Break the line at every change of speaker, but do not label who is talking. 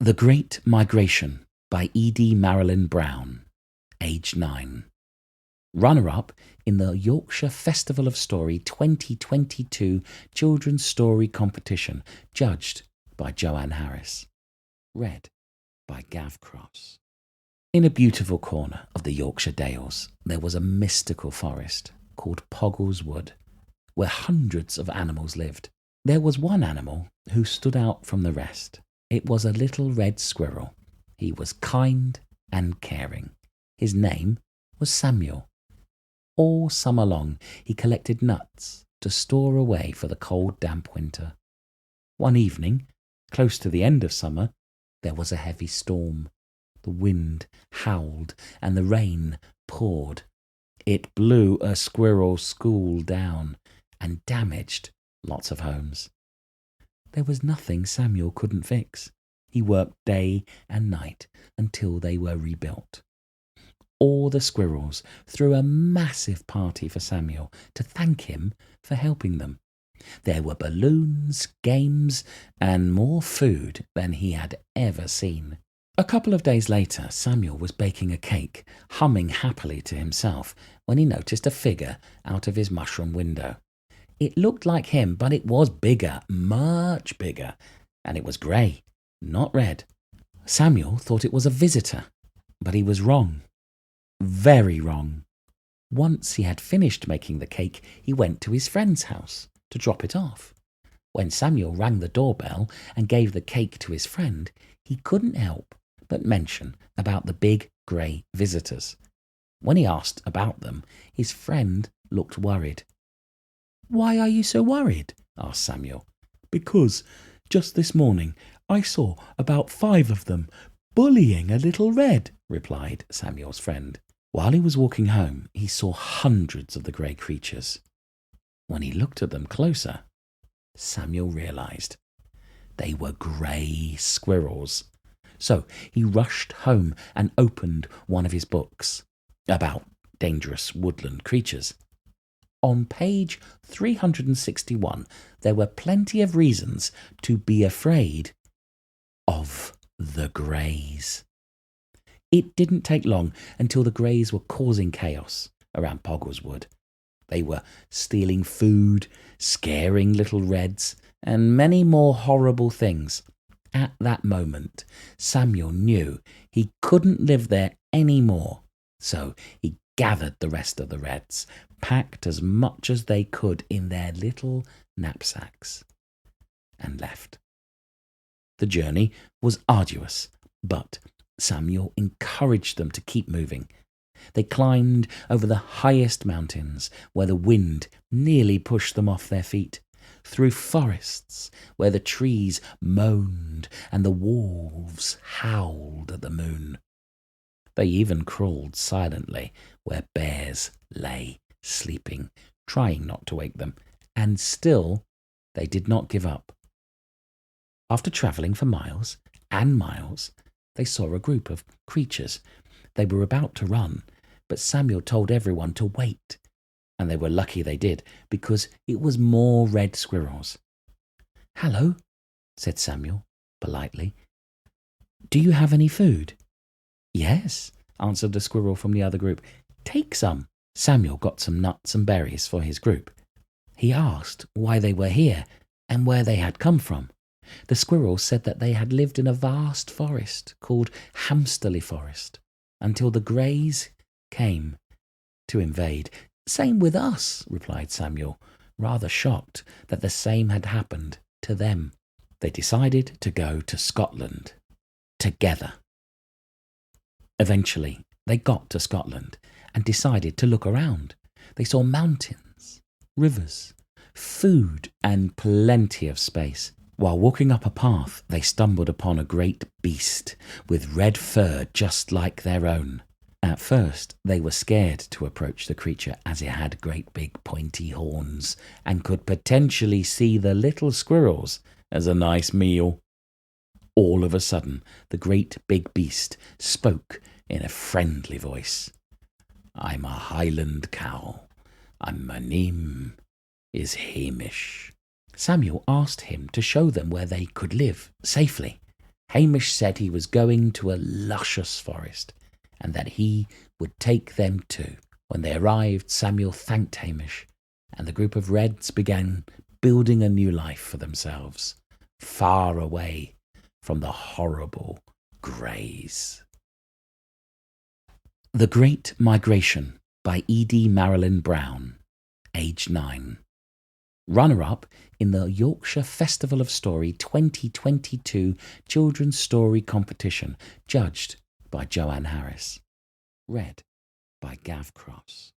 The Great Migration by Eadie Marilyn Brown, age 9. Runner-up in the Yorkshire Festival of Story 2022 Children's Story Competition, judged by Joanne Harris. Read by Gav Cross. In a beautiful corner of the Yorkshire Dales, there was a mystical forest called Poggle's Wood, where hundreds of animals lived. There was one animal who stood out from the rest. It was a little red squirrel. He was kind and caring. His name was Samuel. All summer long he collected nuts to store away for the cold, damp winter. One evening, close to the end of summer, there was a heavy storm. The wind howled and the rain poured. It blew a squirrel school down and damaged lots of homes. There was nothing Samuel couldn't fix. He worked day and night until they were rebuilt. All the squirrels threw a massive party for Samuel to thank him for helping them. There were balloons, games, and more food than he had ever seen. A couple of days later, Samuel was baking a cake, humming happily to himself, when he noticed a figure out of his mushroom window. It looked like him, but it was bigger, much bigger, and it was grey, not red. Samuel thought it was a visitor, but he was wrong. Very wrong. Once he had finished making the cake, he went to his friend's house to drop it off. When Samuel rang the doorbell and gave the cake to his friend, he couldn't help but mention about the big grey visitors. When he asked about them, his friend looked worried. "Why are you so worried?" asked Samuel. "Because just this morning I saw about 5 of them bullying a little red," replied Samuel's friend. While he was walking home, he saw hundreds of the grey creatures. When he looked at them closer, Samuel realised they were grey squirrels. So he rushed home and opened one of his books about dangerous woodland creatures. On page 361, there were plenty of reasons to be afraid of the Greys. It didn't take long until the Greys were causing chaos around Poggle's Wood. They were stealing food, scaring little Reds, and many more horrible things. At that moment, Samuel knew he couldn't live there any more, so he gathered the rest of the Reds, packed as much as they could in their little knapsacks, and left. The journey was arduous, but Samuel encouraged them to keep moving. They climbed over the highest mountains, where the wind nearly pushed them off their feet, through forests where the trees moaned and the wolves howled at the moon. They even crawled silently where bears lay sleeping, trying not to wake them, and still they did not give up. After travelling for miles and miles, they saw a group of creatures. They were about to run, but Samuel told everyone to wait, and they were lucky they did, because it was more red squirrels. "Hello," said Samuel politely. "Do you have any food?" "Yes," answered the squirrel from the other group. "Take some." Samuel got some nuts and berries for his group. He asked why they were here and where they had come from. The squirrels said that they had lived in a vast forest called Hamsterley Forest until the Greys came to invade. "Same with us," replied Samuel, rather shocked that the same had happened to them. They decided to go to Scotland together. Eventually, they got to Scotland and decided to look around. They saw mountains, rivers, food, and plenty of space. While walking up a path, they stumbled upon a great beast with red fur just like their own. At first, they were scared to approach the creature as it had great big pointy horns and could potentially see the little squirrels as a nice meal. All of a sudden, the great big beast spoke in a friendly voice. "I'm a Highland cow, and my name is Hamish." Samuel asked him to show them where they could live safely. Hamish said he was going to a luscious forest and that he would take them too. When they arrived, Samuel thanked Hamish, and the group of Reds began building a new life for themselves, far away from the horrible Greys. The Great Migration by Eadie Marilyn Brown, age 9. Runner-up in the Yorkshire Festival of Story 2022 Children's Story Competition, judged by Joanne Harris. Read by Gav Cross.